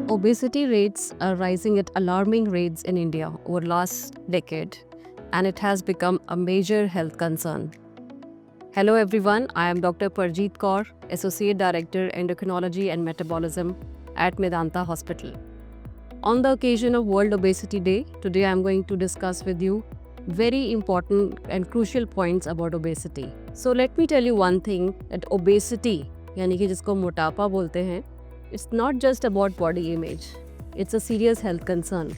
Obesity rates are rising at alarming rates in India over last decade, and it has become a major health concern. Hello everyone, I am Dr. Parjeet Kaur, Associate Director Endocrinology and Metabolism at Medanta Hospital. On the occasion of World Obesity Day, today I am going to discuss with you very important and crucial points about obesity. So let me tell you one thing, that obesity यानी कि जिसको मोटापा बोलते हैं, it's not just about body image, it's a serious health concern.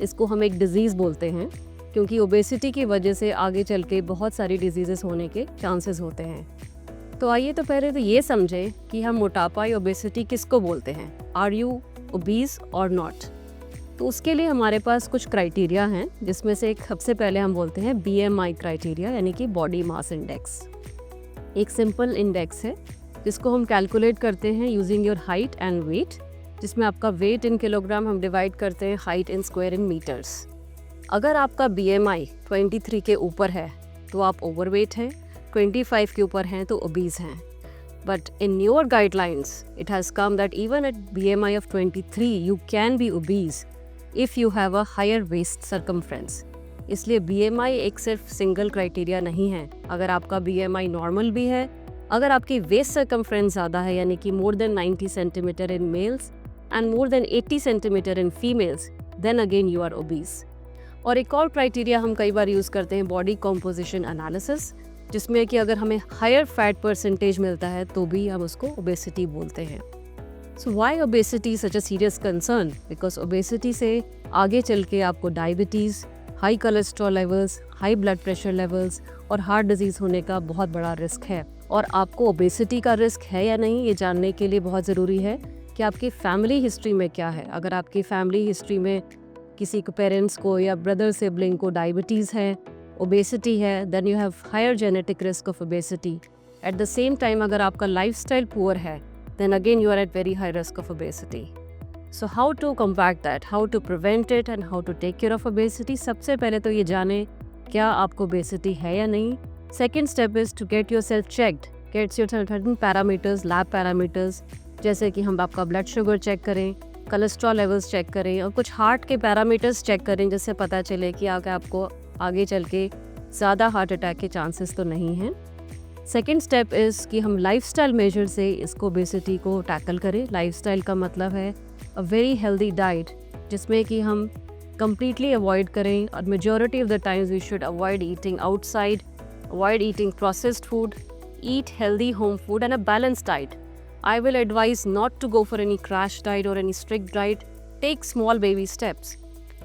इसको हम एक disease बोलते हैं क्योंकि ओबेसिटी की वजह से आगे चल के बहुत सारी डिजीज़ेस होने के चांसेस होते हैं। तो आइए तो पहले तो ये समझें कि हम मोटापा या ओबेसिटी किसको बोलते हैं, आर यू ओबीस और नॉट। तो उसके लिए हमारे पास कुछ क्राइटेरिया हैं, जिसमें से एक सबसे पहले हम बोलते हैं BMI क्राइटेरिया यानी कि बॉडी मास इंडेक्स। एक सिंपल इंडेक्स है जिसको हम कैलकुलेट करते हैं using your height and weight, जिसमें आपका वेट इन किलोग्राम हम डिवाइड करते हैं height in square in metres. अगर आपका BMI 23 के ऊपर है तो आप ओवरवेट हैं, 25 के ऊपर हैं तो ओबीस हैं। But in newer guidelines it has come that even at BMI of 23 you can be obese if you have a higher waist circumference. इसलिए BMI एक सिर्फ सिंगल क्राइटेरिया नहीं है। अगर आपका BMI नॉर्मल भी है, अगर आपकी वेस्ट सर्कमफ्रेंस ज़्यादा है यानी कि more than 90 centimetre in males and more than 80 centimetre in females, then again you are obese. और एक और क्राइटेरिया हम कई बार यूज़ करते हैं बॉडी कॉम्पोजिशन एनालिसिस, जिसमें कि अगर हमें हायर फैट परसेंटेज मिलता है तो भी हम उसको ओबेसिटी बोलते हैं। So why obesity such a serious concern? Because obesity से आगे चल के आपको diabetes, high cholesterol levels, high blood pressure levels और हार्ट डिजीज़ होने का बहुत बड़ा रिस्क है। और आपको ओबेसिटी का रिस्क है या नहीं, ये जानने के लिए बहुत ज़रूरी है कि आपकी फैमिली हिस्ट्री में क्या है। अगर आपकी फैमिली हिस्ट्री में किसी को, पेरेंट्स को या ब्रदर सिबलिंग को डायबिटीज़ है, ओबेसिटी है, then you have higher genetic risk of obesity. At the same time अगर आपका लाइफस्टाइल पुअर है, then again you are at very high risk of obesity. So how to combat that, how to prevent it and how to take care of obesity? सबसे पहले तो ये जाने क्या आपको ओबेसिटी है या नहीं। Second step is to get your self checked, gets your certain parameters, lab parameters, जैसे कि हम आपका ब्लड शुगर चेक करें, कोलेस्ट्रॉल लेवल्स चेक करें और कुछ हार्ट के पैरामीटर्स चेक करें, जिससे पता चले कि अगर आपको आगे चल के ज़्यादा हार्ट अटैक के चांसेस तो नहीं हैं। सेकेंड स्टेप इज़ कि हम लाइफस्टाइल मेजर से इसको ओबेसिटी को टैकल करें। लाइफस्टाइल का मतलब है अ वेरी हेल्दी डाइट, जिसमें कि हम कम्प्लीटली अवॉइड करें, और majority of the times we should avoid eating outside, avoid eating processed food, eat healthy home food and a balanced diet. I will advise not to go for any crash diet or any strict diet. Take small baby steps.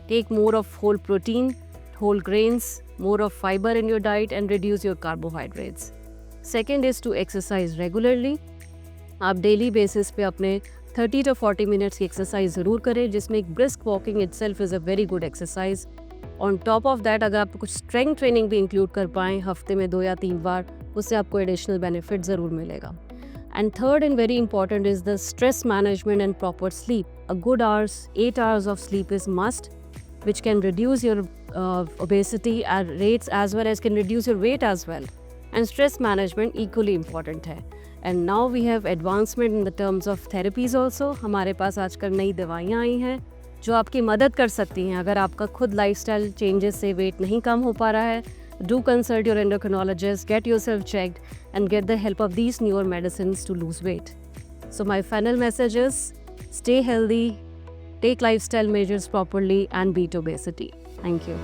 Take more of whole protein, whole grains, more of fiber in your diet and reduce your carbohydrates. Second is to exercise regularly. आप daily basis पे अपने 30 to 40 minutes की exercise ज़रूर करें, जिसमें एक brisk walking itself is a very good exercise. On top of that अगर आप कुछ स्ट्रेंथ ट्रेनिंग भी इंक्लूड कर पाएँ हफ्ते में 2 या 3 बार, उससे आपको एडिशनल बेनिफिट ज़रूर मिलेगा। And third and very important is the stress management and proper sleep. A good 8 hours of sleep is must, which can reduce your obesity rates as well as can reduce your weight as well. And stress management equally important है। And now we have advancement in the terms of therapies also. हमारे पास आजकल नई दवाइयाँ आई हैं जो आपकी मदद कर सकती हैं। अगर आपका खुद लाइफस्टाइल चेंजेस से वेट नहीं कम हो पा रहा है, do consult your endocrinologist, get yourself checked and get the help of these newer medicines to lose weight. So my final message is stay healthy, take lifestyle measures properly and beat obesity. Thank you.